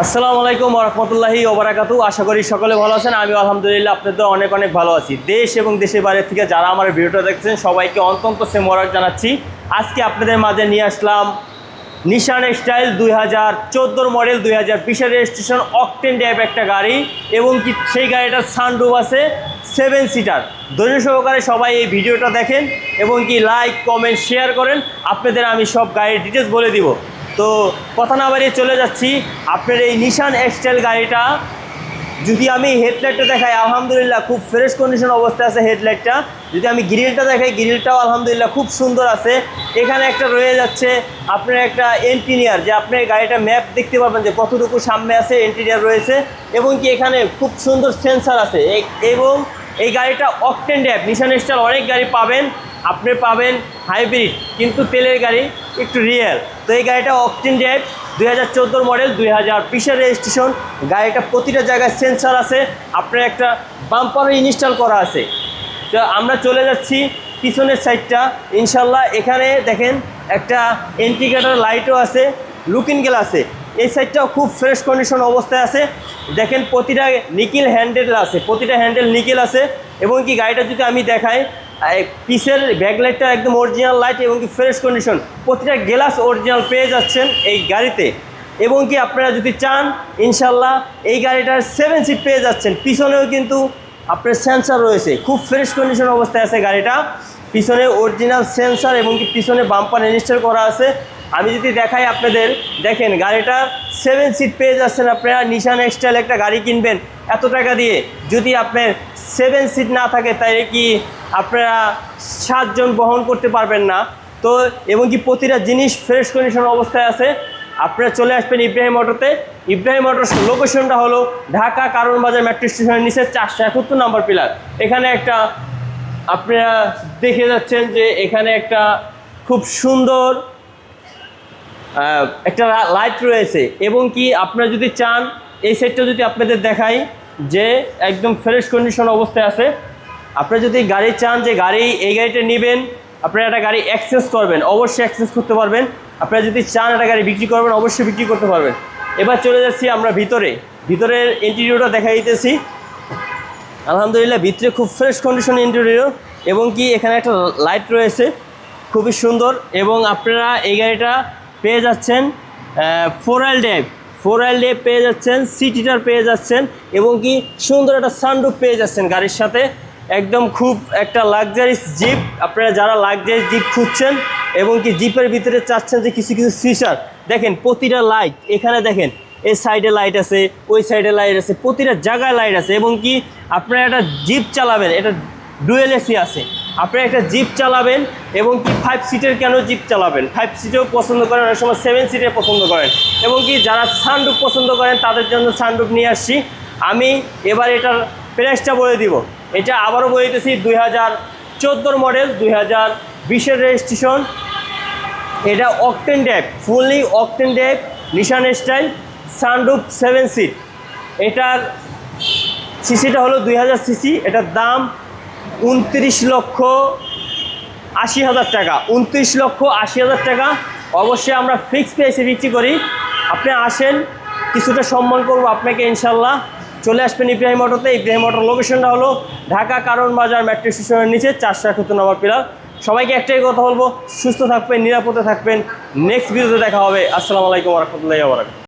আসসালামু আলাইকুম ওয়া রাহমাতুল্লাহি ওয়া বারাকাতুহু। আশা করি সকলে ভালো আছেন। আমি আলহামদুলিল্লাহ আপনাদের অনেক অনেক ভালো আছি। দেশ এবং দেশের বাইরে থেকে যারা আমার ভিডিওটা দেখছেন সবাইকে অন্তন্ত মোবারক জানাচ্ছি। আজকে আপনাদের মাঝে নিয়ে আসলাম Nissan style 2014 model 2020 registration octane drive একটা গাড়ি, এবং কি সেই গাড়িটার সানরুফ আছে 7 সিটার। ধৈর্য সহকারে সবাই এই ভিডিওটা দেখেন এবং কি লাইক কমেন্ট শেয়ার করেন। আপনাদের আমি সব গাড়ির ডিটেলস বলে দিব। তো কথা না বাড়িয়ে চলে যাচ্ছি আপনার এই নিশান স্টাইল গাড়িটা। যদি আমি হেডলাইটটা দেখাই, আলহামদুলিল্লাহ খুব ফ্রেশ কন্ডিশন অবস্থায় আছে হেডলাইটটা। যদি আমি গ্রিলটা দেখাই, গ্রিলটাও আলহামদুলিল্লাহ খুব সুন্দর আছে। এখানে একটা রয়ে যাচ্ছে আপনার একটা ইন্টিরিয়ার, যে আপনি গাড়িটা ম্যাপ দেখতে পারবেন যে কতটুকু সামনে আছে, ইন্টিরিয়ার রয়েছে। এবং কি এখানে খুব সুন্দর সেন্সার আছে। এবং এই গাড়িটা অকটেন ড্রাইভ। নিশান স্টাইল অনেক গাড়ি পাবেন, আপনি পাবেন হাইব্রিড, কিন্তু তেলের গাড়ি একটু রিয়েল। তো এই গাড়িটা অকটেন ড্রাইভ 2014 মডেল 2020 রেজিস্ট্রেশন। গাড়িটা প্রতিটা জায়গায় সেন্সার আছে, আপনার একটা বাম্পারও ইনস্টল করা আছে। তো আমরা চলে যাচ্ছি পিছনের সাইডটা। ইনশাল্লাহ এখানে দেখেন একটা ইন্ডিকেটর লাইটও আছে, লুকিং গ্লাস আছে। এই সাইডটাও খুব ফ্রেশ কন্ডিশন অবস্থায় আছে। দেখেন প্রতিটা নিকেল হ্যান্ডেল আছে, প্রতিটা হ্যান্ডেল নিকেল আছে। এবং কি গাড়িটা যদি আমি দেখাই, পিসের ব্যাকলাইটটা একদম অরিজিনাল লাইট এবং কি ফ্রেশ কন্ডিশন, প্রতিটা গ্লাস অরিজিনাল পেয়ে যাচ্ছেন এই গাড়িতে। এবং কি আপনারা যদি চান ইনশাল্লাহ এই গাড়িটার 7 সিট পেয়ে যাচ্ছেন। পিছনেও কিন্তু আপনার সেন্সার রয়েছে, খুব ফ্রেশ কন্ডিশন অবস্থায় আছে গাড়িটা। পিছনে অরিজিনাল সেন্সার এবং কি পিছনে বাম্পার ইনস্টল করা আছে। আমি যদি দেখাই আপনাদের, দেখেন গাড়িটা 7 সিট পেয়ে যাচ্ছেন আপনারা। নিশান স্টাইল একটা গাড়ি কিনবেন এত টাকা দিয়ে, যদি আপনার 7 সিট না থাকে তাই কি আপনারা 7 জন বহন করতে পারবেন না। তো এবং কি প্রতিটা জিনিস ফ্রেশ কন্ডিশন অবস্থায় আছে। আপনারা চলে আসবেন ইব্রাহিম অটোতে। ইব্রাহিম অটোর লোকেশনটা হলো ঢাকা কারণ বাজার মেট্রো স্টেশনের নিচে 471 নম্বর পিলার। এখানে একটা আপনারা দেখে যাচ্ছেন যে এখানে একটা খুব সুন্দর একটা লাইট রয়েছে। এবং কি আপনারা যদি চান এই সেটটা যদি আপনাদের দেখাই, যে একদম ফ্রেশ কন্ডিশন অবস্থায় আছে। আপনারা যদি গাড়ি চান যে এই গাড়িটা নেবেন, আপনারা একটা গাড়ি এক্সচেঞ্জ করবেন, অবশ্যই এক্সচেঞ্জ করতে পারবেন। আপনারা যদি চান একটা গাড়ি বিক্রি করবেন, অবশ্যই বিক্রি করতে পারবেন। এবার চলে যাচ্ছি আমরা ভিতরের ইন্টেরিয়রটা দেখাই দিতেছি। আলহামদুলিল্লাহ ভিতরে খুব ফ্রেশ কন্ডিশন ইন্টেরিয়র। এবং কি এখানে একটা লাইট রয়েছে খুবই সুন্দর। এবং আপনারা এই গাড়িটা পেয়ে যাচ্ছেন 4 ড্রাইভ পেয়ে যাচ্ছেন, সিট হিটার পেয়ে যাচ্ছেন। এবং কি সুন্দর একটা সানরুফ পেয়ে যাচ্ছেন গাড়ির সাথে। একদম খুব একটা লাক্সারিস জিপ। আপনারা যারা লাক্সারিস জিপ খুঁজছেন এবং কি জিপের ভিতরে চাচ্ছেন যে কিছু কিছু ফিচার, দেখেন প্রতিটা লাইট। এখানে দেখেন এই সাইডে লাইট আছে, ওই সাইডে লাইট আছে, প্রতিটা জায়গায় লাইট আছে। এবং কি আপনারা একটা জিপ চালাবেন, এটা ডুয়েল এসি আছে। আপনারা একটা জিপ চালাবেন এবং কি 5 সিটের কেন জিপ চালাবেন, 5 সিটেও পছন্দ করেন, অনেক সময় 7 সিটে পছন্দ করেন। এবং কি যারা সানরুফ পছন্দ করেন তাদের জন্য সানরুফ নিয়ে আসছি আমি। এবার এটার প্রাইসটা বলে দিব। এটা আবারও বলে দিতেছি 2014 মডেল 2020 রেজিস্ট্রেশন। এটা octane drive, fully octane drive Nissan style, sunroof 7 seat. এটার সিসিটা হলো 2000 সিসি। এটার দাম 29,80,000 টাকা। 29,80,000 টাকা। অবশ্যই আমরা ফিক্সড প্রাইসে বিক্রি করি। আপনি আসেন, কিছুটা সম্মান করবো আপনাকে ইনশাল্লাহ। চলে আসবেন ইব্রাহিম অটোতে। ইব্রাহিম অটোর লোকেশনটা হলো ঢাকা কারণ বাজার মেট্রো স্টেশনের নিচে 471 নম্বর পিলার। সবাইকে একটাই কথা বলবো, সুস্থ থাকবেন, নিরাপদে থাকবেন। নেক্সট ভিডিওতে দেখা হবে। আসসালামু আলাইকুম ওয়া রাহমাতুল্লাহি ওয়া বারাকাতুহু।